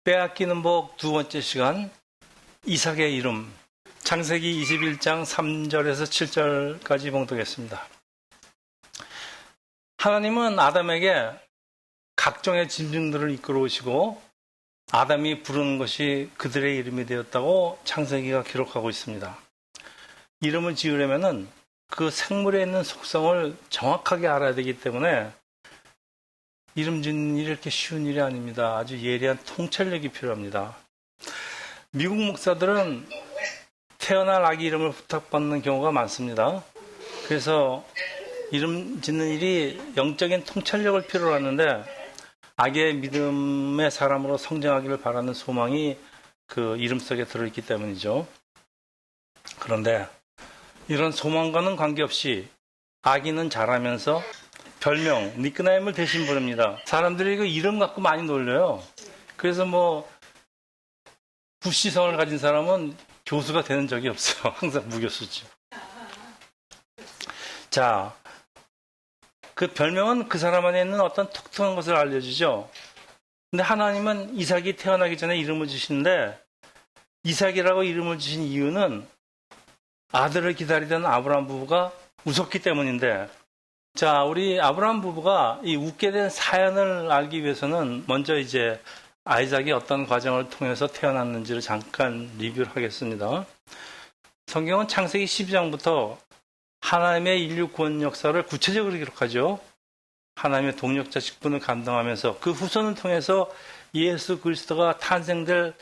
빼앗기는 복 두 번째 시간, 이삭의 이름. 창세기 21장 3절에서 7절까지 봉독했습니다. 하나님은 아담에게 각종의 짐승들을 이끌어오시고 아담이 부르는 것이 그들의 이름이 되었다고 창세기가 기록하고 있습니다. 이름을 지으려면은 그 생물에 있는 속성을 정확하게 알아야 되기 때문에 이름 짓는 일이 이렇게 쉬운 일이 아닙니다. 아주 예리한 통찰력이 필요합니다. 미국 목사들은 태어날 아기 이름을 부탁받는 경우가 많습니다. 그래서 이름 짓는 일이 영적인 통찰력을 필요로 하는데 아기의 믿음의 사람으로 성장하기를 바라는 소망이 그 이름 속에 들어있기 때문이죠. 그런데 이런 소망과는 관계없이 아기는 자라면서 별명, 닉네임을 대신 부릅니다. 사람들이 그 이름 갖고 많이 놀려요. 그래서 부시성을 가진 사람은 교수가 되는 적이 없어요. 항상 무교수죠. 자, 그 별명은 그 사람 안에 있는 어떤 독특한 것을 알려주죠. 근데 하나님은 이삭이 태어나기 전에 이름을 주시는데 이삭이라고 이름을 주신 이유는 아들을 기다리던 아브라함 부부가 웃었기 때문인데, 자, 우리 아브라함 부부가 이 웃게 된 사연을 알기 위해서는 먼저 이제 아이작이 어떤 과정을 통해서 태어났는지를 잠깐 리뷰를 하겠습니다. 성경은 창세기 12장부터 하나님의 인류 구원 역사를 구체적으로 기록하죠. 하나님의 동력자 직분을 감당하면서 그 후손을 통해서 예수 그리스도가 탄생될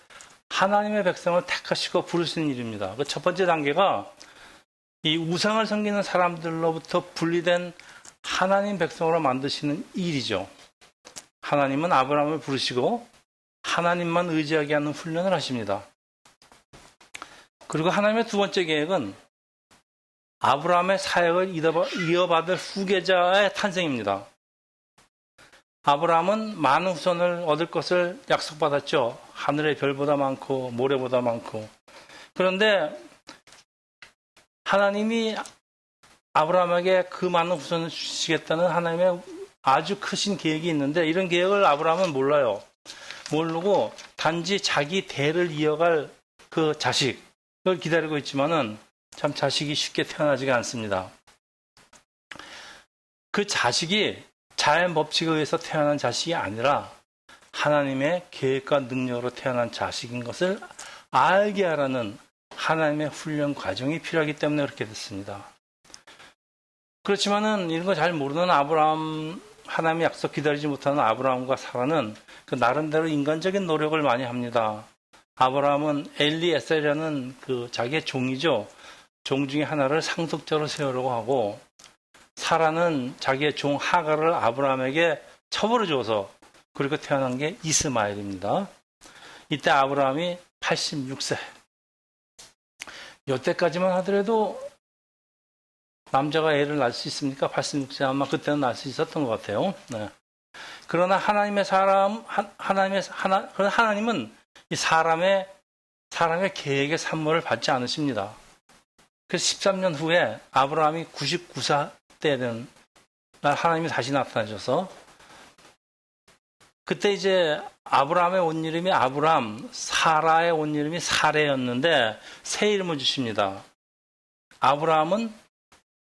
하나님의 백성을 택하시고 부르시는 일입니다. 그 첫 번째 단계가 이 우상을 섬기는 사람들로부터 분리된 하나님 백성으로 만드시는 일이죠. 하나님은 아브라함을 부르시고 하나님만 의지하게 하는 훈련을 하십니다. 그리고 하나님의 두 번째 계획은 아브라함의 사역을 이어받을 후계자의 탄생입니다. 아브라함은 많은 후손을 얻을 것을 약속받았죠. 하늘의 별보다 많고 모래보다 많고. 그런데 하나님이 아브라함에게 그 많은 후손을 주시겠다는 하나님의 아주 크신 계획이 있는데 이런 계획을 아브라함은 몰라요. 모르고 단지 자기 대를 이어갈 그 자식을 기다리고 있지만은 참 자식이 쉽게 태어나지가 않습니다. 그 자식이 자연 법칙에 의해서 태어난 자식이 아니라 하나님의 계획과 능력으로 태어난 자식인 것을 알게 하라는 하나님의 훈련 과정이 필요하기 때문에 그렇게 됐습니다. 그렇지만은 이런 거 잘 모르는 아브라함, 하나님의 약속 기다리지 못하는 아브라함과 사라는 그 나름대로 인간적인 노력을 많이 합니다. 아브라함은 엘리에셀이라는 그 자기의 종이죠. 종 중에 하나를 상속자로 세우려고 하고, 사라는 자기의 종 하가를 아브라함에게 처벌해 줘서 그리고 태어난 게 이스마엘입니다. 이때 아브라함이 86세. 이때까지만 하더라도 남자가 애를 낳을 수 있습니까? 86세 아마 그때는 낳을 수 있었던 것 같아요. 네. 그러나 하나님은 이 사람의 계획의 산물을 받지 않으십니다. 그래서 13년 후에 아브라함이 99세 되는 날 하나님이 다시 나타나셔서 그때 이제 아브라함의 온 이름이 아브람, 사라의 온 이름이 사레였는데 새 이름을 주십니다. 아브라함은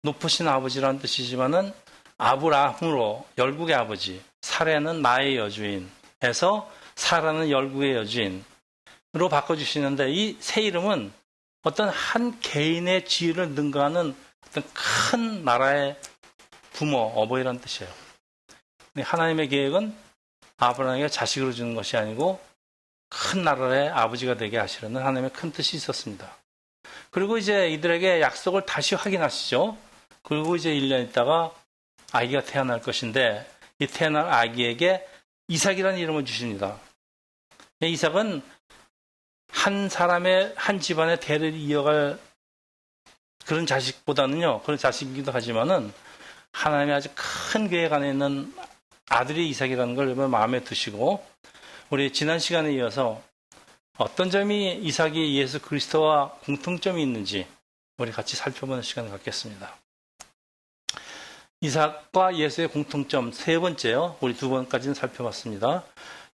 높으신 아버지라는 뜻이지만은 아브라함으로 열국의 아버지, 사레는 나의 여주인 해서 사라는 열국의 여주인으로 바꿔주시는데 이 새 이름은 어떤 한 개인의 지위를 능가하는 어떤 큰 나라의 부모, 어버이라는 뜻이에요. 하나님의 계획은 아브라함에게 자식으로 주는 것이 아니고 큰 나라의 아버지가 되게 하시려는 하나님의 큰 뜻이 있었습니다. 그리고 이제 이들에게 약속을 다시 확인하시죠. 그리고 이제 1년 있다가 아기가 태어날 것인데 이 태어날 아기에게 이삭이라는 이름을 주십니다. 이삭은 한 집안의 대를 이어갈 그런 자식보다는요, 그런 자식이기도 하지만은 하나님의 아주 큰 계획 안에 있는 아들이 이삭이라는 걸 마음에 두시고, 우리 지난 시간에 이어서 어떤 점이 이삭이 예수 그리스도와 공통점이 있는지 우리 같이 살펴보는 시간을 갖겠습니다. 이삭과 예수의 공통점 세 번째요. 우리 두 번까지는 살펴봤습니다.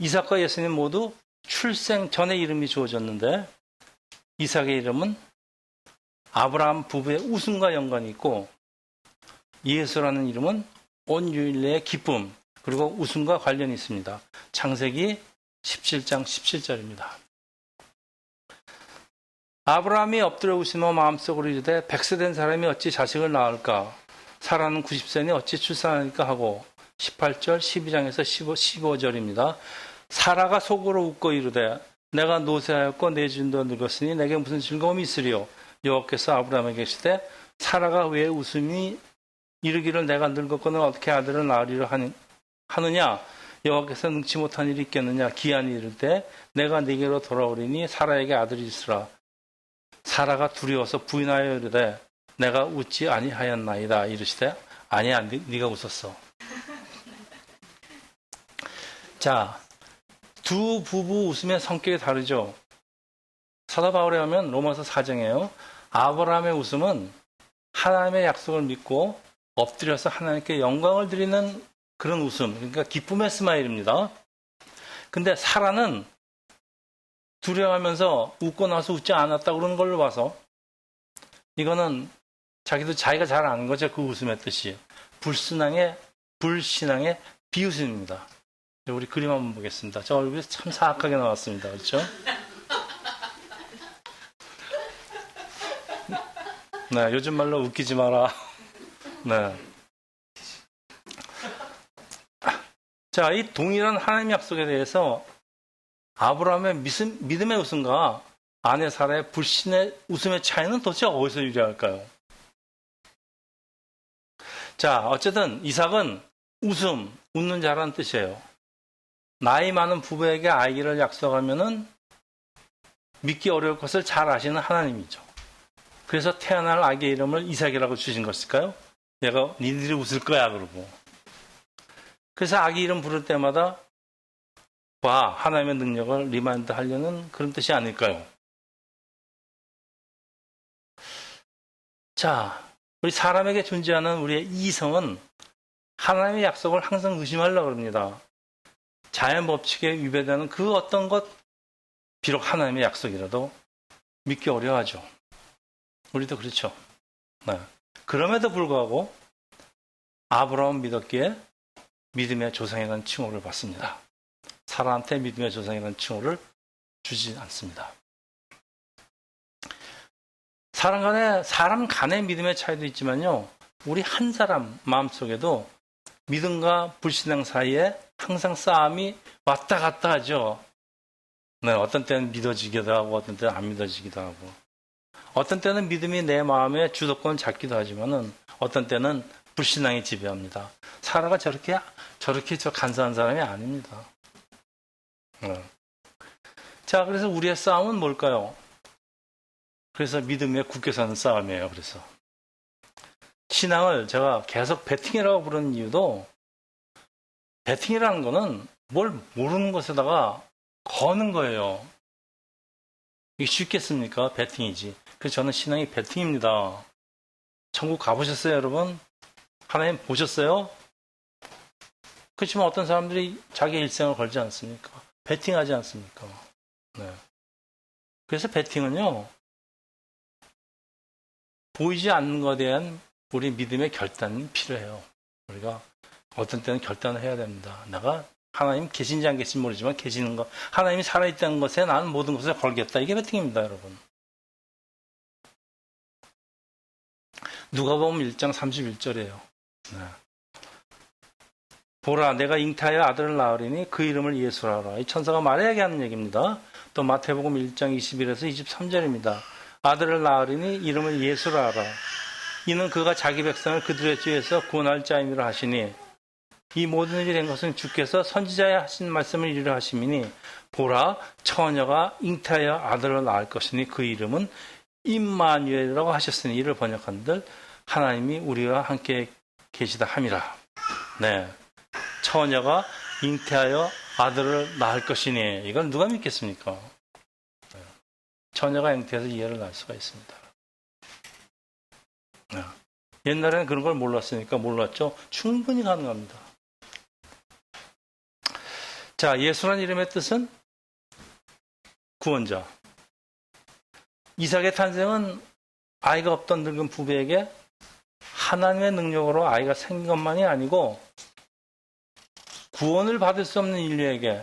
이삭과 예수님 모두 출생 전에 이름이 주어졌는데 이삭의 이름은 아브라함 부부의 우승과 연관이 있고 예수라는 이름은 온 유일의 기쁨 그리고 우승과 관련이 있습니다. 창세기 17장 17절입니다. 아브라함이 엎드려 웃으며 마음속으로 이르되 100세 된 사람이 어찌 자식을 낳을까? 사라는 90세니 어찌 출산하니까 하고 18절 12장에서 15절입니다. 사라가 속으로 웃고 이르되 내가 노쇠하였고 내 주인도 늙었으니 내게 무슨 즐거움이 있으리요? 여호와께서 아브라함에게 계시되 사라가 왜 웃음이 이르기를 내가 늙었거늘 어떻게 아들을 낳으리라 하느냐? 여호와께서 능치 못한 일이 있겠느냐? 기한이 이를 때 내가 네게로 돌아오리니 사라에게 아들이 있으라. 사라가 두려워서 부인하여 이르되 내가 웃지 아니하였나이다. 이르시되 아니야, 네가 웃었어. 자, 두 부부 웃음의 성격이 다르죠. 사도 바울에 하면 로마서 4장이에요. 아브라함의 웃음은 하나님의 약속을 믿고 엎드려서 하나님께 영광을 드리는 그런 웃음, 그러니까 기쁨의 스마일입니다. 근데 사라는 두려워하면서 웃고 나서 웃지 않았다 그러는 걸로 봐서 이거는 자기가 잘 아는 거죠. 그 웃음의 뜻이 불신앙의 비웃음입니다. 우리 그림 한번 보겠습니다. 저 얼굴이 참 사악하게 나왔습니다. 그렇죠? 네, 요즘 말로 웃기지 마라. 네. 자, 이 동일한 하나님 약속에 대해서 아브라함의 믿음의 웃음과 아내 사라의 불신의 웃음의 차이는 도대체 어디서 유래할까요? 자, 어쨌든 이삭은 웃는 자라는 뜻이에요. 나이 많은 부부에게 아이를 약속하면은 믿기 어려울 것을 잘 아시는 하나님이죠. 그래서 태어날 아기의 이름을 이삭이라고 주신 것일까요? 내가 니들이 웃을 거야 그러고. 그래서 아기 이름 부를 때마다 하나님의 능력을 리마인드 하려는 그런 뜻이 아닐까요? 자, 우리 사람에게 존재하는 우리의 이성은 하나님의 약속을 항상 의심하려고 합니다. 자연 법칙에 위배되는 그 어떤 것, 비록 하나님의 약속이라도 믿기 어려워하죠. 우리도 그렇죠. 네. 그럼에도 불구하고 아브라함은 믿었기에 믿음의 조상이라는 칭호를 받습니다. 사라한테 믿음의 조상이라는 칭호를 주지 않습니다. 사람 간의 믿음의 차이도 있지만요. 우리 한 사람 마음속에도 믿음과 불신앙 사이에 항상 싸움이 왔다 갔다 하죠. 네, 어떤 때는 믿어지기도 하고 어떤 때는 안 믿어지기도 하고 어떤 때는 믿음이 내 마음에 주도권을 잡기도 하지만은 어떤 때는 불신앙이 지배합니다. 사라가 저렇게 간사한 사람이 아닙니다. 자, 그래서 우리의 싸움은 뭘까요? 그래서 믿음에 굳게 사는 싸움이에요. 그래서 신앙을 제가 계속 배팅이라고 부르는 이유도 배팅이라는 거는 뭘 모르는 것에다가 거는 거예요. 이게 쉽겠습니까? 배팅이지. 그래서 저는 신앙이 배팅입니다. 천국 가보셨어요, 여러분? 하나님 보셨어요? 그렇지만 어떤 사람들이 자기 일생을 걸지 않습니까? 배팅하지 않습니까? 네. 그래서 배팅은요, 보이지 않는 것에 대한 우리 믿음의 결단이 필요해요. 우리가 어떤 때는 결단을 해야 됩니다. 내가 하나님 계신지 안 계신지 모르지만 계시는 것, 하나님이 살아있다는 것에 나는 모든 것을 걸겠다. 이게 배팅입니다, 여러분. 누가복음 1장 31절이에요. 네. 보라, 내가 잉태하여 아들을 낳으리니 그 이름을 예수라 하라. 이 천사가 마리아에게 하는 얘기입니다. 또 마태복음 1장 21에서 23절입니다. 아들을 낳으리니 이름을 예수라 하라. 이는 그가 자기 백성을 그들의 죄에서 구원할 자임이라 하시니 이 모든 일이 된 것은 주께서 선지자에 하신 말씀을 이루려 하심이니 보라, 처녀가 잉태하여 아들을 낳을 것이니 그 이름은 임마누엘이라고 하셨으니 이를 번역한들 하나님이 우리와 함께 계시다 함이라. 네, 처녀가 잉태하여 아들을 낳을 것이니 이건 누가 믿겠습니까? 처녀가 잉태해서 이해를 낳을 수가 있습니다. 옛날에는 그런 걸 몰랐으니까 몰랐죠. 충분히 가능합니다. 자, 예수란 이름의 뜻은 구원자. 이삭의 탄생은 아이가 없던 늙은 부부에게 하나님의 능력으로 아이가 생긴 것만이 아니고 구원을 받을 수 없는 인류에게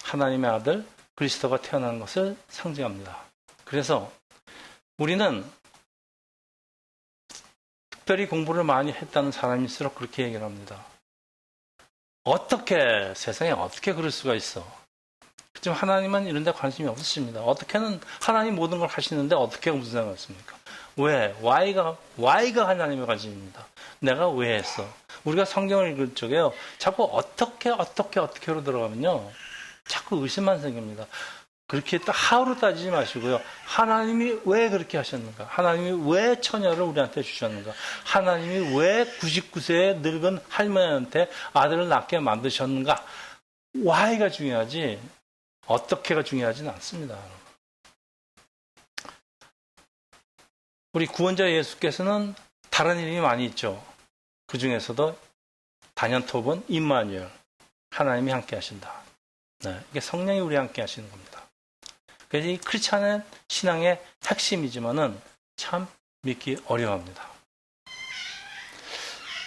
하나님의 아들 그리스도가 태어난 것을 상징합니다. 그래서 우리는 특별히 공부를 많이 했다는 사람일수록 그렇게 얘기를 합니다. 어떻게 세상에 어떻게 그럴 수가 있어? 그렇지만 하나님은 이런 데 관심이 없으십니다. 어떻게는 하나님 모든 걸 하시는데 어떻게 무슨 생각을 했습니까? 왜? Why가 하나님의 관심입니다. 내가 왜 했어? 우리가 성경을 읽을 적에요. 자꾸 어떻게로 들어가면요. 자꾸 의심만 생깁니다. 그렇게 딱 how로 따지지 마시고요. 하나님이 왜 그렇게 하셨는가? 하나님이 왜 처녀를 우리한테 주셨는가? 하나님이 왜 99세의 늙은 할머니한테 아들을 낳게 만드셨는가? why가 중요하지 어떻게가 중요하지는 않습니다. 우리 구원자 예수께서는 다른 이름이 많이 있죠. 그 중에서도 단연톱은 임마누엘, 하나님이 함께 하신다. 네, 이게 성령이 우리 함께 하시는 겁니다. 그래서 이 크리스찬의 신앙의 핵심이지만은 참 믿기 어려워합니다.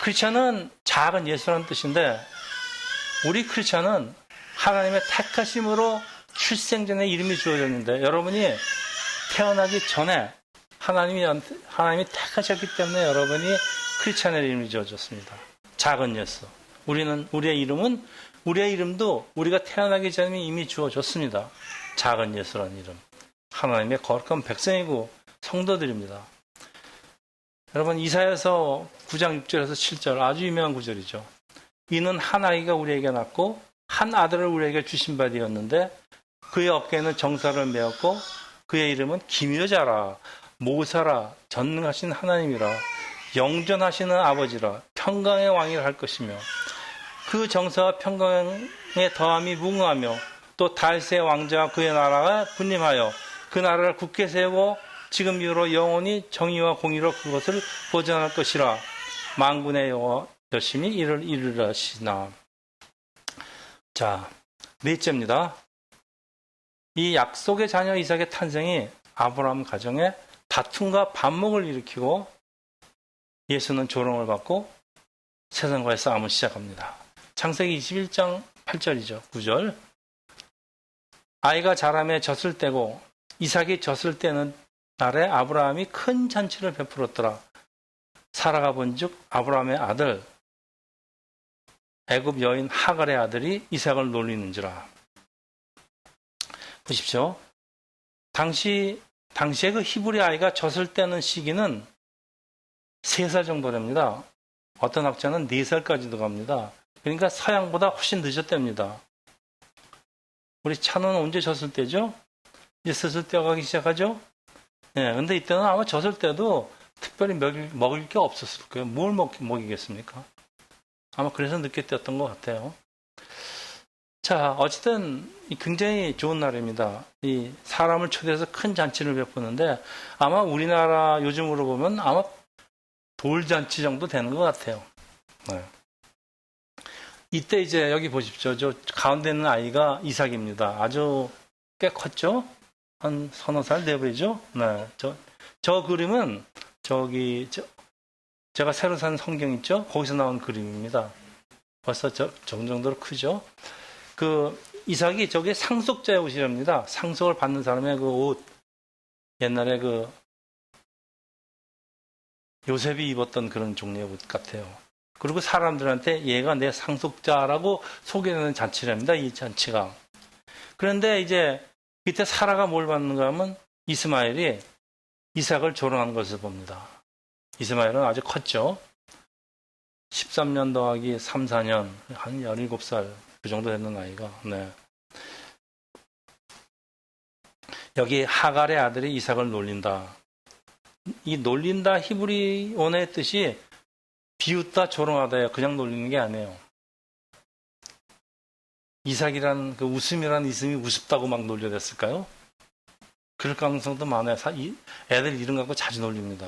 크리스찬은 작은 예수라는 뜻인데 우리 크리스찬은 하나님의 택하심으로 출생 전에 이름이 주어졌는데 여러분이 태어나기 전에 하나님이 택하셨기 때문에 여러분이 크리스찬의 이름이 주어졌습니다. 작은 예수. 우리의 이름도 우리가 태어나기 전에 이미 주어졌습니다. 작은 예수라는 이름. 하나님의 거룩한 백성이고 성도들입니다. 여러분 이사야서 9장 6절에서 7절 아주 유명한 구절이죠. 이는 한 아이가 우리에게 낳고 한 아들을 우리에게 주신 바 되었는데 그의 어깨에는 정사를 메었고 그의 이름은 기묘자라 모사라 전능하신 하나님이라 영전하시는 아버지라 평강의 왕이라 할 것이며 그 정사와 평강의 더함이 무궁하며 또 다윗의 왕자와 그의 나라가 군림하여 그 나라를 굳게 세우고 지금 이후로 영원히 정의와 공의로 그것을 보존할 것이라 만군의 여호와 열심히 이를 이루시나. 자, 넷째입니다. 이 약속의 자녀 이삭의 탄생이 아브라함 가정에 다툼과 반목을 일으키고 예수는 조롱을 받고 세상과의 싸움을 시작합니다. 창세기 21장 8절이죠. 9절. 아이가 자라매 젖을 떼고 이삭이 젖을 떼는 날에 아브라함이 큰 잔치를 베풀었더라. 사라가 본즉 아브라함의 아들 애굽 여인 하갈의 아들이 이삭을 놀리는지라. 보십시오. 당시에 그 히브리 아이가 젖을 떼는 시기는 3살 정도랍니다. 어떤 학자는 4살까지도 갑니다. 그러니까 서양보다 훨씬 늦었답니다. 우리 차는 언제 젖을 떼죠? 이제 슬슬 떼어가기 시작하죠? 네, 근데 이때는 아마 젖을 때도 특별히 먹을 게 없었을 거예요. 뭘 먹이겠습니까? 아마 그래서 늦게 떼었던 것 같아요. 자, 어쨌든 굉장히 좋은 날입니다. 이 사람을 초대해서 큰 잔치를 베푸는데 아마 우리나라 요즘으로 보면 아마 돌잔치 정도 되는 것 같아요. 네. 이때 이제 여기 보십시오. 저 가운데 있는 아이가 이삭입니다. 아주 꽤 컸죠? 한 서너 살 돼 보이죠? 네. 저 그림은 제가 새로 산 성경 있죠? 거기서 나온 그림입니다. 벌써 저 정도로 크죠? 그 이삭이 저게 상속자의 옷이랍니다. 상속을 받는 사람의 그 옷. 옛날에 그 요셉이 입었던 그런 종류의 옷 같아요. 그리고 사람들한테 얘가 내 상속자라고 소개하는 잔치랍니다. 이 잔치가. 그런데 이제 이때 사라가 뭘 받는가 하면 이스마엘이 이삭을 조롱한 것을 봅니다. 이스마엘은 아주 컸죠. 13년 더하기 3, 4년, 한 17살 그 정도 되는 아이가. 네. 여기 하갈의 아들이 이삭을 놀린다. 이 놀린다 히브리 원어의 뜻이 비웃다 조롱하다예요. 그냥 놀리는 게 아니에요. 이삭이란 그 웃음이란 이름이 우습다고 막 놀려댔을까요? 그럴 가능성도 많아요. 애들 이름 갖고 자주 놀립니다.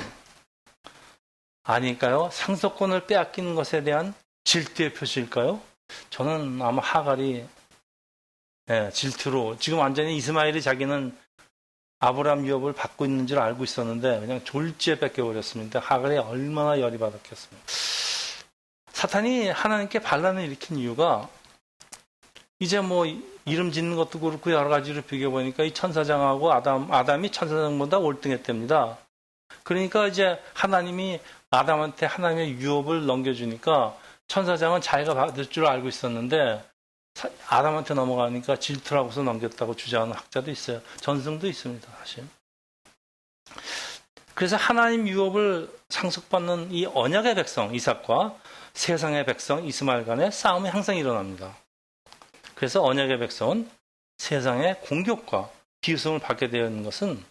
아닐까요? 상속권을 빼앗기는 것에 대한 질투의 표시일까요? 저는 아마 하갈이 예, 질투로 지금 완전히 이스마엘이 자기는 아브라함 유업을 받고 있는 줄 알고 있었는데 그냥 졸지에 뺏겨버렸습니다. 하갈이 얼마나 열이 받았겠습니까? 사탄이 하나님께 반란을 일으킨 이유가 이제 뭐 이름 짓는 것도 그렇고 여러 가지로 비교해보니까 이 천사장하고 아담이 천사장보다 월등했답니다. 그러니까 이제 하나님이 아담한테 하나님의 유업을 넘겨주니까 천사장은 자기가 받을 줄 알고 있었는데 아담한테 넘어가니까 질투라고서 넘겼다고 주장하는 학자도 있어요. 전승도 있습니다, 사실. 그래서 하나님 유업을 상속받는 이 언약의 백성 이삭과 세상의 백성 이스마엘 간의 싸움이 항상 일어납니다. 그래서 언약의 백성은 세상의 공격과 비웃음을 받게 되는 것은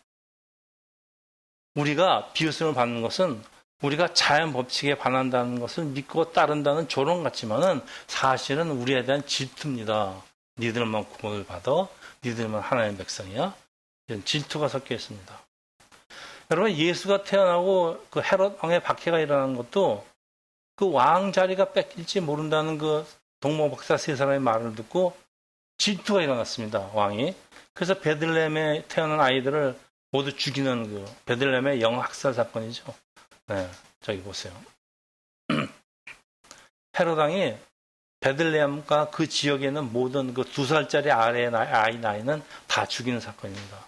우리가 비웃음을 받는 것은 우리가 자연 법칙에 반한다는 것을 믿고 따른다는 조롱 같지만은 사실은 우리에 대한 질투입니다. 니들만 구원을 받아, 니들만 하나님의 백성이야. 이런 질투가 섞여 있습니다. 여러분 예수가 태어나고 그 헤롯 왕의 박해가 일어나는 것도 그 왕 자리가 뺏길지 모른다는 그 동목박사 세 사람의 말을 듣고 질투가 일어났습니다. 왕이. 그래서 베들레헴에 태어난 아이들을 모두 죽이는 그 베들레헴의 영학살 사건이죠. 네, 저기 보세요. 헤롯 왕이 베들레헴과 그 지역에 있는 모든 그 2살짜리 아래의 아이 나이는 다 죽이는 사건입니다.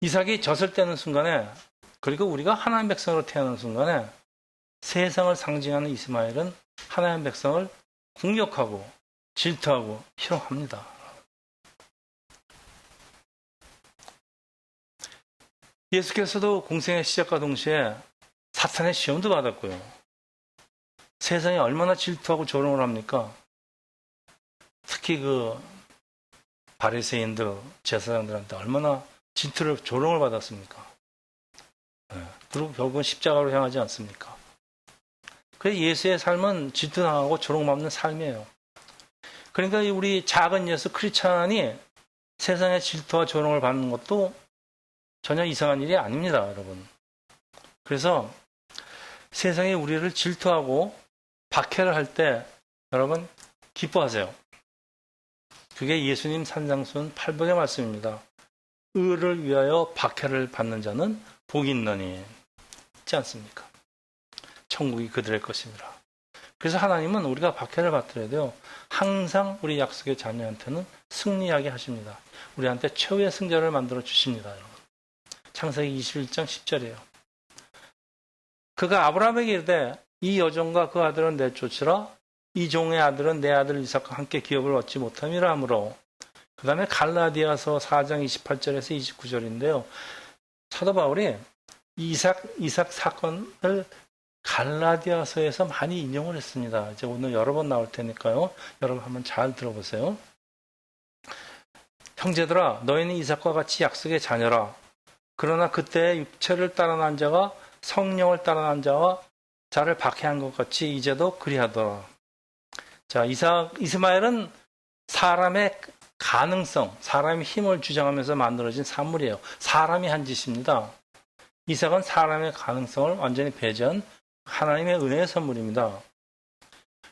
이삭이 젖을 떼는 순간에 그리고 우리가 하나님 백성으로 태어나는 순간에 세상을 상징하는 이스마엘은 하나님 백성을 공격하고 질투하고 희롱합니다. 예수께서도 공생의 시작과 동시에 사탄의 시험도 받았고요. 세상에 얼마나 질투하고 조롱을 합니까? 특히 그 바리새인들, 제사장들한테 얼마나 질투를 조롱을 받았습니까? 네. 그리고 결국은 십자가로 향하지 않습니까? 그래서 예수의 삶은 질투당하고 조롱받는 삶이에요. 그러니까 우리 작은 예수 크리스찬이 세상의 질투와 조롱을 받는 것도 전혀 이상한 일이 아닙니다, 여러분. 그래서 세상이 우리를 질투하고 박해를 할 때 여러분 기뻐하세요. 그게 예수님 산상순 8복의 말씀입니다. 의를 위하여 박해를 받는 자는 복이 있느니 있지 않습니까? 천국이 그들의 것입니다. 그래서 하나님은 우리가 박해를 받더라도요 항상 우리 약속의 자녀한테는 승리하게 하십니다. 우리한테 최후의 승자를 만들어 주십니다. 여러분. 창세기 21장 10절이에요. 그가 아브라함에게 이르되 이 여종과 그 아들은 내쫓으라. 이 종의 아들은 내 아들 이삭과 함께 기업을 얻지 못함이라 하므로. 그 다음에 갈라디아서 4장 28절에서 29절인데요. 사도 바울이 이삭 사건을 갈라디아서에서 많이 인용을 했습니다. 이제 오늘 여러 번 나올 테니까요. 여러분 한번 잘 들어보세요. 형제들아 너희는 이삭과 같이 약속의 자녀라. 그러나 그때 육체를 따라 난 자가 성령을 따라 난 자와 자를 박해한 것 같이 이제도 그리하더라. 자, 이스마엘은 사람의 가능성, 사람의 힘을 주장하면서 만들어진 산물이에요. 사람이 한 짓입니다. 이삭은 사람의 가능성을 완전히 배제한 하나님의 은혜의 선물입니다.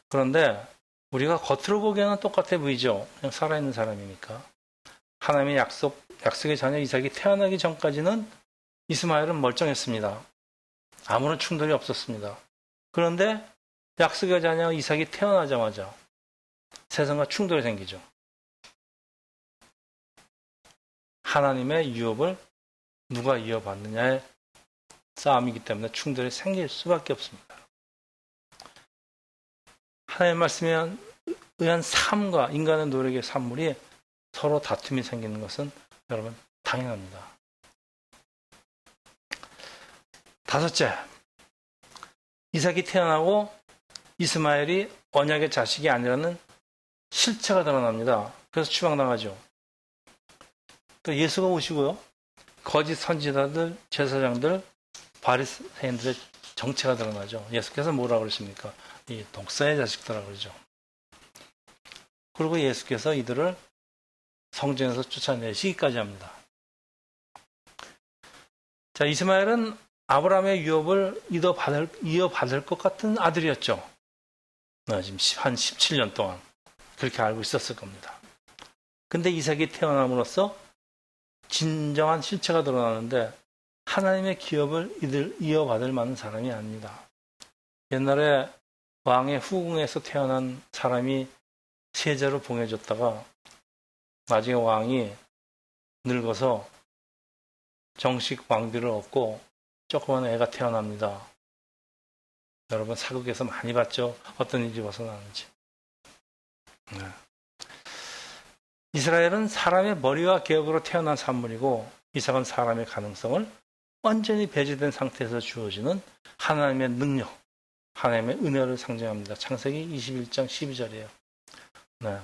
그런데 우리가 겉으로 보기에는 똑같아 보이죠. 그냥 살아있는 사람이니까. 하나님의 약속의 자녀 이삭이 태어나기 전까지는 이스마엘은 멀쩡했습니다. 아무런 충돌이 없었습니다. 그런데 약속의 자녀 이삭이 태어나자마자 세상과 충돌이 생기죠. 하나님의 유업을 누가 이어받느냐의 싸움이기 때문에 충돌이 생길 수밖에 없습니다. 하나님의 말씀에 의한 삶과 인간의 노력의 산물이 서로 다툼이 생기는 것은 여러분 당연합니다. 다섯째, 이삭이 태어나고 이스마엘이 언약의 자식이 아니라는 실체가 드러납니다. 그래서 추방당하죠. 또 예수가 오시고요. 거짓 선지자들, 제사장들, 바리새인들의 정체가 드러나죠. 예수께서 뭐라고 그러십니까? 이 독사의 자식들이라고 그러죠. 그리고 예수께서 이들을 성전에서 쫓아내시기까지 합니다. 자, 이스마엘은 아브라함의 유업을 이어받을 것 같은 아들이었죠. 지금 한 17년 동안. 그렇게 알고 있었을 겁니다. 근데 이삭이 태어남으로써 진정한 실체가 드러나는데 하나님의 기업을 이어받을 만한 사람이 아닙니다. 옛날에 왕의 후궁에서 태어난 사람이 세자로 봉해졌다가 나중에 왕이 늙어서 정식 왕비를 얻고 조그만 애가 태어납니다. 여러분 사극에서 많이 봤죠? 어떤 일이 벗어나는지. 네. 이스라엘은 사람의 머리와 계획으로 태어난 산물이고 이삭은 사람의 가능성을 완전히 배제된 상태에서 주어지는 하나님의 능력, 하나님의 은혜를 상징합니다. 창세기 21장 12절이에요. 네.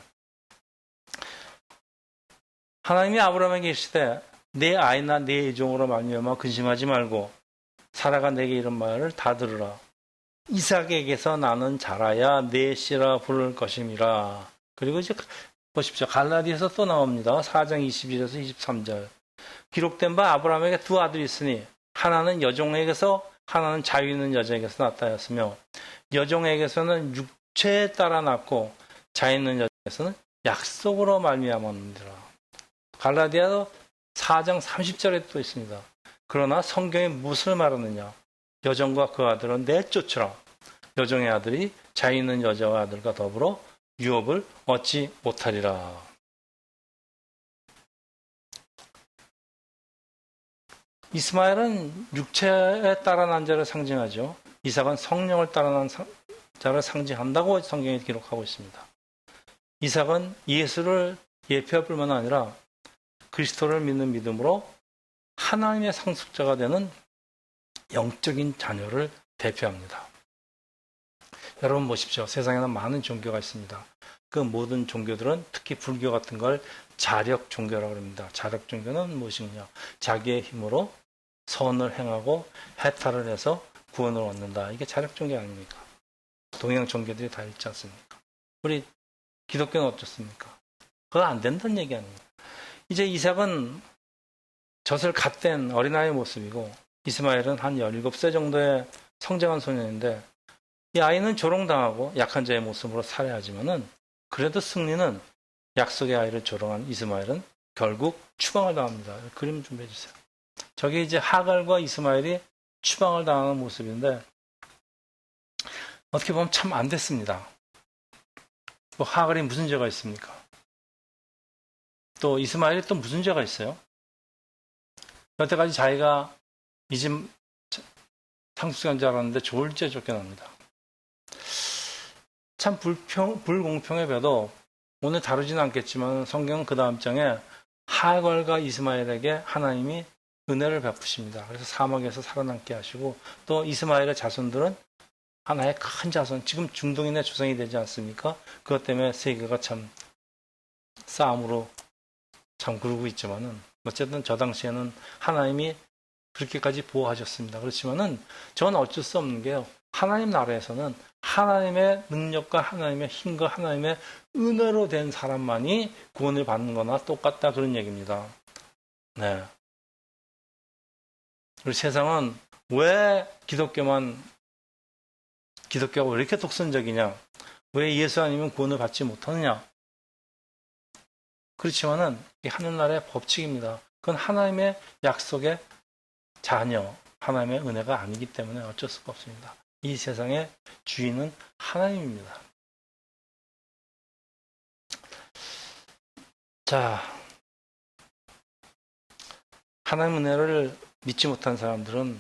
하나님이 아브라함에게 이르시되 내 아이나 내 애종으로 말미암아 근심하지 말고 사라가 내게 이런 말을 다 들으라. 이삭에게서 나는 자라야 내 씨라 부를 것임이라. 그리고 이제 보십시오. 갈라디아서 또 나옵니다. 4장 21에서 23절. 기록된 바 아브라함에게 두 아들이 있으니 하나는 여종에게서 하나는 자유 있는 여자에게서 나타났으며 여종에게서는 육체에 따라 낳고 자유 있는 여자에게서는 약속으로 말미암았느니라. 갈라디아 4장 30절에 또 있습니다. 그러나 성경이 무엇을 말하느냐? 여종과 그 아들은 내쫓으라. 여종의 아들이 자유 있는 여자와 아들과 더불어 유업을 얻지 못하리라. 이스마엘은 육체에 따라 난 자를 상징하죠. 이삭은 성령을 따라 난 자를 상징한다고 성경이 기록하고 있습니다. 이삭은 예수를 예표할 뿐만 아니라 그리스도를 믿는 믿음으로 하나님의 상속자가 되는 영적인 자녀를 대표합니다. 여러분 보십시오. 세상에는 많은 종교가 있습니다. 그 모든 종교들은 특히 불교 같은 걸 자력 종교라고 합니다. 자력 종교는 무엇이냐? 자기의 힘으로 선을 행하고 해탈을 해서 구원을 얻는다. 이게 자력 종교 아닙니까? 동양 종교들이 다 있지 않습니까? 우리 기독교는 어떻습니까? 그거 안 된다는 얘기 아닙니까? 이제 이삭은 젖을 갓된 어린아이의 모습이고 이스마엘은 한 17세 정도의 성장한 소년인데 이 아이는 조롱당하고 약한 자의 모습으로 살해하지만은 그래도 승리는 약속의 아이를 조롱한 이스마엘은 결국 추방을 당합니다. 그림 준비해 주세요. 저게 이제 하갈과 이스마엘이 추방을 당하는 모습인데 어떻게 보면 참 안 됐습니다. 뭐 하갈이 무슨 죄가 있습니까? 또 이스마엘이 또 무슨 죄가 있어요? 여태까지 자기가 이 집 상속자인 줄 알았는데 졸지에 쫓겨납니다. 참 불공평해 봬도 오늘 다루지는 않겠지만 성경은 그 다음 장에 하갈과 이스마엘에게 하나님이 은혜를 베푸십니다. 그래서 사막에서 살아남게 하시고 또 이스마엘의 자손들은 하나의 큰 자손, 지금 중동인의 조상이 되지 않습니까? 그것 때문에 세계가 참 싸움으로 참 그러고 있지만은 어쨌든 저 당시에는 하나님이 그렇게까지 보호하셨습니다. 그렇지만은 저는 어쩔 수 없는 게요. 하나님 나라에서는 하나님의 능력과 하나님의 힘과 하나님의 은혜로 된 사람만이 구원을 받는 거나 똑같다 그런 얘기입니다. 네. 우리 세상은 왜 기독교가 왜 이렇게 독선적이냐? 왜 예수 아니면 구원을 받지 못하느냐? 그렇지만은 이 하늘나라의 법칙입니다. 그건 하나님의 약속의 자녀, 하나님의 은혜가 아니기 때문에 어쩔 수가 없습니다. 이 세상의 주인은 하나님입니다. 자, 하나님 은혜를 믿지 못한 사람들은,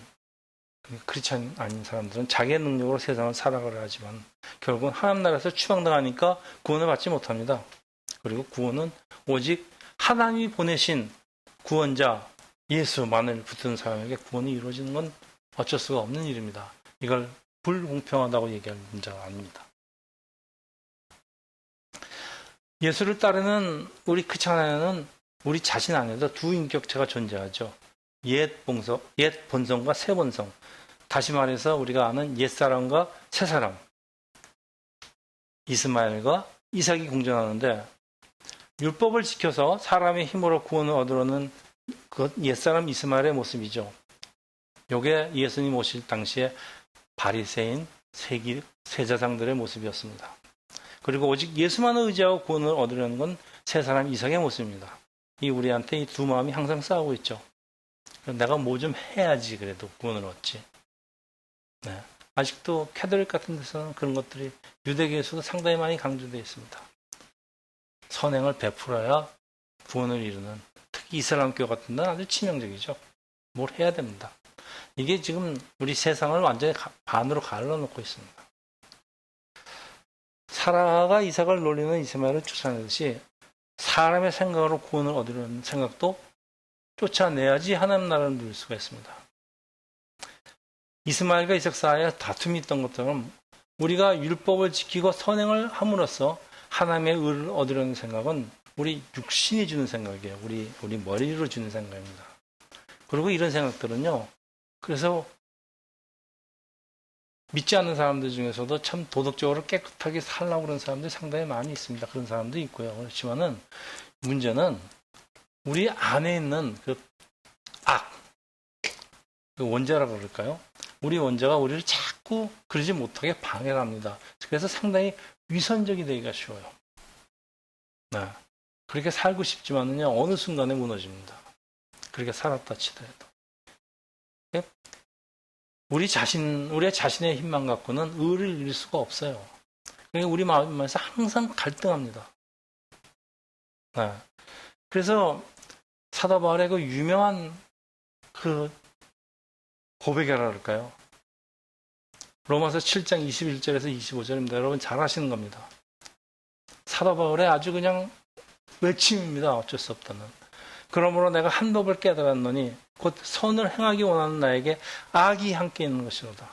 크리스찬 아닌 사람들은 자기의 능력으로 세상을 살아가려 하지만 결국은 하나님 나라에서 추방당하니까 구원을 받지 못합니다. 그리고 구원은 오직 하나님이 보내신 구원자 예수만을 붙든 사람에게 구원이 이루어지는 건 어쩔 수가 없는 일입니다. 이걸 불공평하다고 얘기할 문제가 아닙니다. 예수를 따르는 우리 크리스찬 안에는 우리 자신 안에서 두 인격체가 존재하죠. 옛 본성과 새 본성. 다시 말해서 우리가 아는 옛사람과 새사람. 이스마엘과 이삭이 공존하는데 율법을 지켜서 사람의 힘으로 구원을 얻으려는 그 옛사람 이스마엘의 모습이죠. 이게 예수님 오실 당시에 바리새인 세자상들의 모습이었습니다. 그리고 오직 예수만 의지하고 구원을 얻으려는 건 세 사람 이상의 모습입니다. 이 우리한테 이 두 마음이 항상 싸우고 있죠. 내가 뭐 좀 해야지 그래도 구원을 얻지. 네. 아직도 캐톨릭 같은 데서는 그런 것들이 유대교에서도 상당히 많이 강조되어 있습니다. 선행을 베풀어야 구원을 이루는, 특히 이슬람교 같은 데는 아주 치명적이죠. 뭘 해야 됩니다. 이게 지금 우리 세상을 완전히 반으로 갈라놓고 있습니다. 사라가 이삭을 놀리는 이스마엘을 쫓아내듯이 사람의 생각으로 구원을 얻으려는 생각도 쫓아내야지 하나님 나라를 누릴 수가 있습니다. 이스마엘과 이삭 사이에 다툼이 있던 것처럼 우리가 율법을 지키고 선행을 함으로써 하나님의 의를 얻으려는 생각은 우리 육신이 주는 생각이에요. 우리 머리로 주는 생각입니다. 그리고 이런 생각들은요. 그래서 믿지 않는 사람들 중에서도 참 도덕적으로 깨끗하게 살라고 그러는 사람들이 상당히 많이 있습니다. 그런 사람도 있고요. 그렇지만은 문제는 우리 안에 있는 그 악, 그 원죄라고 그럴까요? 우리 원죄가 우리를 자꾸 그러지 못하게 방해를 합니다. 그래서 상당히 위선적이 되기가 쉬워요. 네. 그렇게 살고 싶지만은요, 어느 순간에 무너집니다. 그렇게 살았다 치더라도. 우리의 자신의 힘만 갖고는 의를 이룰 수가 없어요. 그러니까 우리 마음에서 항상 갈등합니다. 네. 그래서 사도 바울의 그 유명한 그 고백이라 그럴까요? 로마서 7장 21절에서 25절입니다. 여러분 잘 아시는 겁니다. 사도 바울의 아주 그냥 외침입니다. 어쩔 수 없다는. 그러므로 내가 한 법을 깨달았노니 곧 선을 행하기 원하는 나에게 악이 함께 있는 것이로다.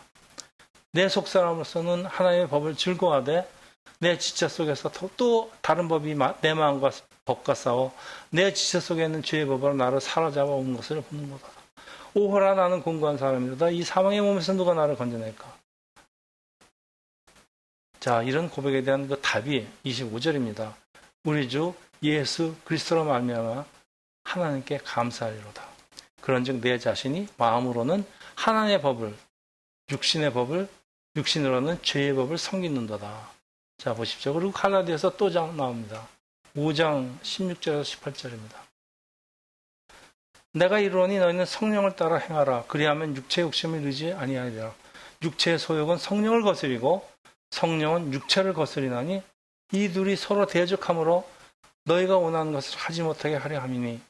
내 속사람으로서는 하나님의 법을 즐거워하되 내 지체 속에서 또 다른 법이 내 마음과 법과 싸워 내 지체 속에 있는 죄의 법으로 나를 사로잡아 온 것을 보는도다. 오호라 나는 공고한 사람이로다. 이 사망의 몸에서 누가 나를 건져낼까? 자, 이런 고백에 대한 그 답이 25절입니다. 우리 주 예수 그리스도로 말미암아 하나님께 감사하리로다. 그런즉 내 자신이 마음으로는 하나님의 법을, 육신의 법을, 육신으로는 죄의 법을 섬기는도다. 자, 보십시오. 그리고 갈라디아서 또 나옵니다. 5장 16절에서 18절입니다. 내가 이르노니 너희는 성령을 따라 행하라. 그리하면 육체의 욕심을 이루지 아니하리라. 육체의 소욕은 성령을 거스리고 성령은 육체를 거스리나니 이 둘이 서로 대적하므로 너희가 원하는 것을 하지 못하게 하려 함이니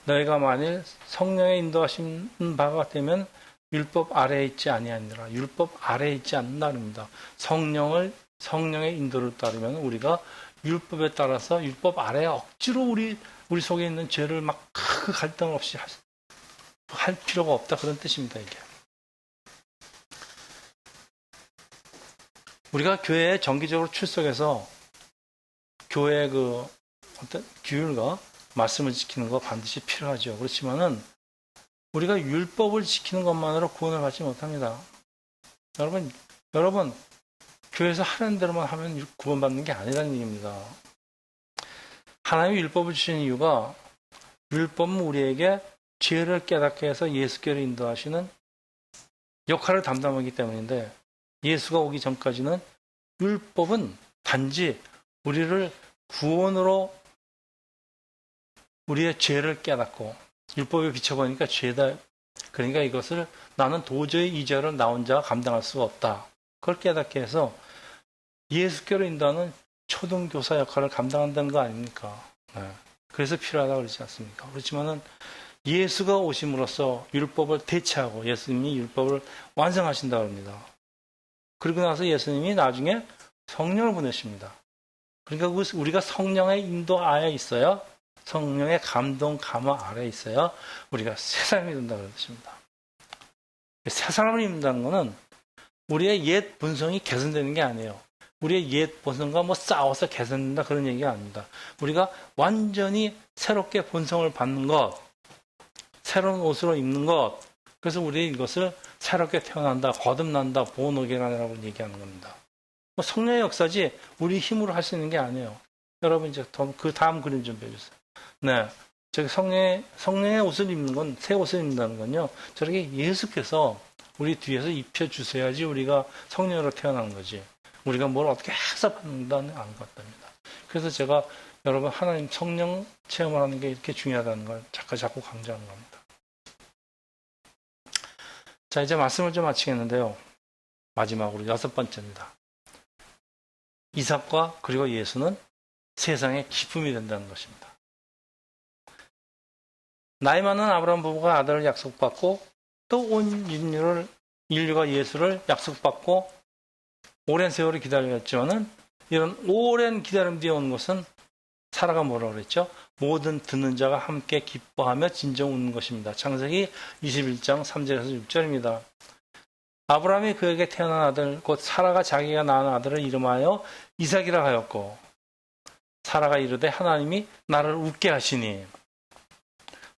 너희가 만일 성령의 인도하신 바가 되면 율법 아래에 있지 아니하니라. 율법 아래에 있지 않는다입니다. 성령의 인도를 따르면 우리가 율법에 따라서 율법 아래에 억지로 우리 속에 있는 죄를 막 그 갈등 없이 할 필요가 없다. 그런 뜻입니다. 이게. 우리가 교회에 정기적으로 출석해서 교회의 그 어떤 규율과 말씀을 지키는 거 반드시 필요하죠. 그렇지만은 우리가 율법을 지키는 것만으로 구원을 받지 못합니다. 여러분 교회에서 하는 대로만 하면 구원받는 게 아니라는 얘기입니다. 하나님이 율법을 주신 이유가 율법은 우리에게 죄를 깨닫게 해서 예수께로 인도하시는 역할을 담당하기 때문인데 예수가 오기 전까지는 율법은 단지 우리를 구원으로 우리의 죄를 깨닫고 율법에 비춰보니까 죄다. 그러니까 이것을 나는 도저히 이 죄를 나 혼자 감당할 수가 없다. 그걸 깨닫게 해서 예수께로 인도하는 초등교사 역할을 감당한다는 거 아닙니까? 네. 그래서 필요하다고 그러지 않습니까? 그렇지만은 예수가 오심으로써 율법을 대체하고 예수님이 율법을 완성하신다고 합니다. 그리고 나서 예수님이 나중에 성령을 보내십니다. 그러니까 우리가 성령의 인도 아래에 있어야 성령의 감동, 감화 아래에 있어야 우리가 새 사람이 된다고 그러십니다. 새 사람을 입는다는 것은 우리의 옛 본성이 개선되는 게 아니에요. 우리의 옛 본성과 싸워서 개선된다 그런 얘기가 아닙니다. 우리가 완전히 새롭게 본성을 받는 것, 새로운 옷으로 입는 것, 그래서 우리 이것을 새롭게 태어난다, 거듭난다, 보너게라고 얘기하는 겁니다. 성령의 역사지 우리 힘으로 할 수 있는 게 아니에요. 여러분 이제 그 다음 그림 좀 배워주세요. 네, 저기 성령의 옷을 입는 건, 새 옷을 입는다는 건요. 저렇게 예수께서 우리 뒤에서 입혀주셔야지 우리가 성령으로 태어난 거지. 우리가 뭘 어떻게 해서 받는다는 안 같답니다. 그래서 제가 여러분 하나님 성령 체험을 하는 게 이렇게 중요하다는 걸 자꾸 강조하는 겁니다. 자, 이제 말씀을 좀 마치겠는데요. 마지막으로 6번째입니다. 이삭과 그리고 예수는 세상의 기쁨이 된다는 것입니다. 나이 많은 아브라함 부부가 아들을 약속받고 또 온 인류가 예수를 약속받고 오랜 세월을 기다렸지만은 이런 오랜 기다림 뒤에 온 것은 사라가 뭐라고 그랬죠? 모든 듣는 자가 함께 기뻐하며 진정 웃는 것입니다. 창세기 21장 3절에서 6절입니다. 아브라함이 그에게 태어난 아들 곧 사라가 자기가 낳은 아들을 이름하여 이삭이라 하였고 사라가 이르되 하나님이 나를 웃게 하시니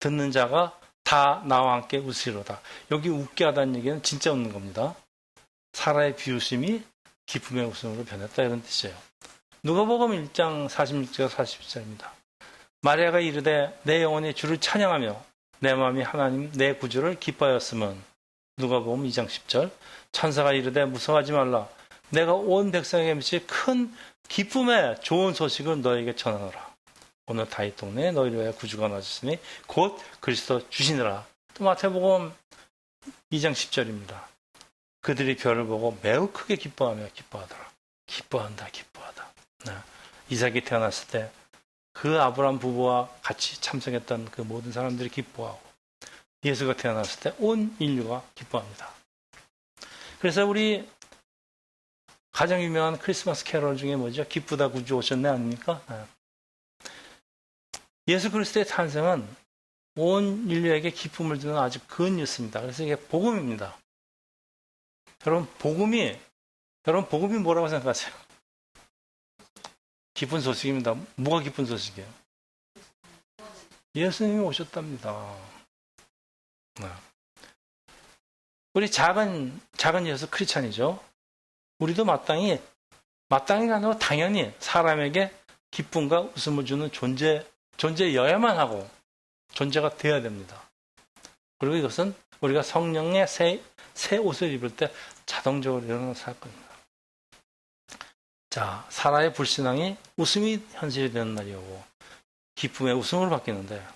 듣는 자가 다 나와 함께 웃으리로다. 여기 웃게 하다는 얘기는 진짜 웃는 겁니다. 사라의 비웃음이 기쁨의 웃음으로 변했다 이런 뜻이에요. 누가복음 1장 46절 47절입니다. 마리아가 이르되 내 영혼이 주를 찬양하며 내 마음이 하나님 내 구주를 기뻐하였으면 누가복음 2장 10절 천사가 이르되 무서워하지 말라 내가 온 백성에게 미칠 큰 기쁨의 좋은 소식을 너에게 전하노라. 오늘 다윗 동네에 너희를 위하여 구주가 나셨으니 곧 그리스도 주시느라. 또 마태복음 2장 10절입니다. 그들이 별을 보고 매우 크게 기뻐하며 기뻐하더라. 기뻐한다. 네. 이삭이 태어났을 때 그 아브라함 부부와 같이 참석했던 그 모든 사람들이 기뻐하고 예수가 태어났을 때 온 인류가 기뻐합니다. 그래서 우리 가장 유명한 크리스마스 캐롤 중에 뭐죠? 기쁘다 구주 오셨네 아닙니까? 네. 예수 그리스도의 탄생은 온 인류에게 기쁨을 주는 아주 큰 뉴스입니다. 그래서 이게 복음입니다. 여러분 복음이 뭐라고 생각하세요? 기쁜 소식입니다. 뭐가 기쁜 소식이에요? 예수님이 오셨답니다. 네. 우리 작은 예수 크리스찬이죠. 우리도 마땅히가 아니라 당연히 사람에게 기쁨과 웃음을 주는 존재여야만 하고 존재가 되어야 됩니다. 그리고 이것은 우리가 성령의 새 옷을 입을 때 자동적으로 일어나는 사건입니다. 자, 사라의 불신앙이 웃음이 현실이 되는 날이 오고 기쁨의 웃음으로 바뀌는데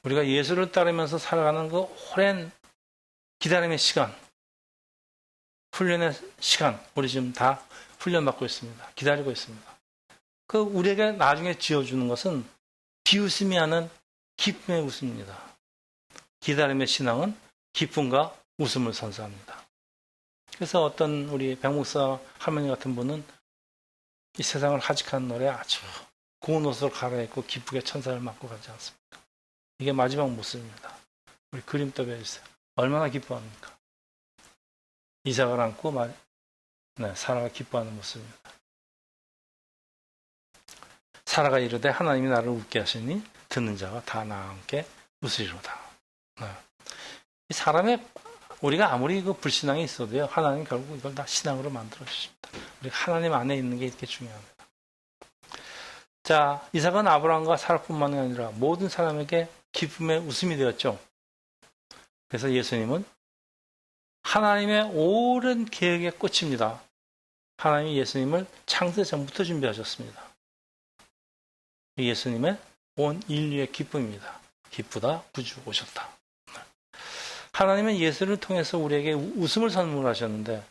우리가 예수를 따르면서 살아가는 그 오랜 기다림의 시간, 훈련의 시간, 우리 지금 다 훈련받고 있습니다. 기다리고 있습니다. 그 우리에게 나중에 지어주는 것은 비웃음이 아닌 기쁨의 웃음입니다. 기다림의 신앙은 기쁨과 웃음을 선사합니다. 그래서 어떤 우리 백목사 할머니 같은 분은 이 세상을 하직하는 노래 아주 고운 옷을 갈아입고 기쁘게 천사를 맞고 가지 않습니까? 이게 마지막 모습입니다. 우리 그림 떠배주세요. 얼마나 기뻐합니까? 이삭을 안고 사라가 기뻐하는 모습입니다. 사라가 이르되 하나님이 나를 웃게 하시니 듣는 자가 다 나와 함께 웃으리로다. 이 사람의 우리가 아무리 그 불신앙이 있어도요, 하나님 결국 이걸 다 신앙으로 만들어 주십니다. 우리가 하나님 안에 있는 게 이렇게 중요합니다. 자, 이삭은 아브라함과 사라뿐만 아니라 모든 사람에게 기쁨의 웃음이 되었죠. 그래서 예수님은 하나님의 오랜 계획의 꽃입니다. 하나님이 예수님을 창세 전부터 준비하셨습니다. 예수님의 온 인류의 기쁨입니다. 기쁘다, 구주 오셨다. 하나님은 예수를 통해서 우리에게 웃음을 선물하셨는데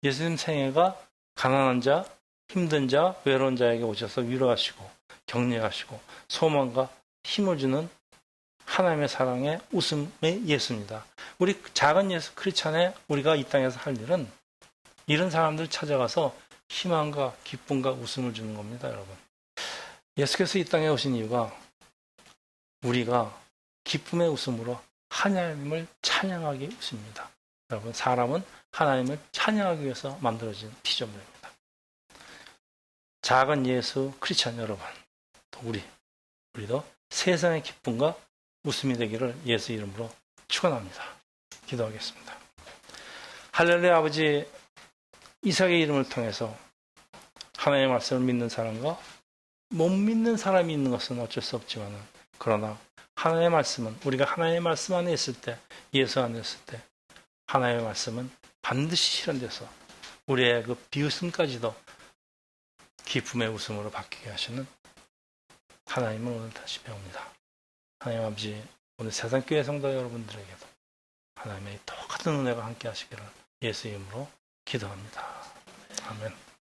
예수님 생애가 가난한 자, 힘든 자, 외로운 자에게 오셔서 위로하시고 격려하시고 소망과 힘을 주는 하나님의 사랑의 웃음의 예수입니다. 우리 작은 예수 크리스찬의 우리가 이 땅에서 할 일은 이런 사람들 찾아가서 희망과 기쁨과 웃음을 주는 겁니다, 여러분. 예수께서 이 땅에 오신 이유가 우리가 기쁨의 웃음으로 하나님을 찬양하기 웃습니다. 여러분, 사람은 하나님을 찬양하기 위해서 만들어진 피조물입니다. 작은 예수 크리스찬 여러분, 또 우리도 세상의 기쁨과 웃음이 되기를 예수 이름으로 축원합니다. 기도하겠습니다. 할렐루야. 아버지, 이삭의 이름을 통해서 하나님의 말씀을 믿는 사람과 못 믿는 사람이 있는 것은 어쩔 수 없지만 그러나 하나님의 말씀은 우리가 하나님의 말씀 안에 있을 때, 예수 안에 있을 때 하나님의 말씀은 반드시 실현돼서 우리의 그 비웃음까지도 기쁨의 웃음으로 바뀌게 하시는 하나님을 오늘 다시 배웁니다. 하나님 아버지, 오늘 세상교회 성도 여러분들에게도 하나님의 똑같은 은혜가 함께 하시기를 예수 이름으로 기도합니다. 아멘.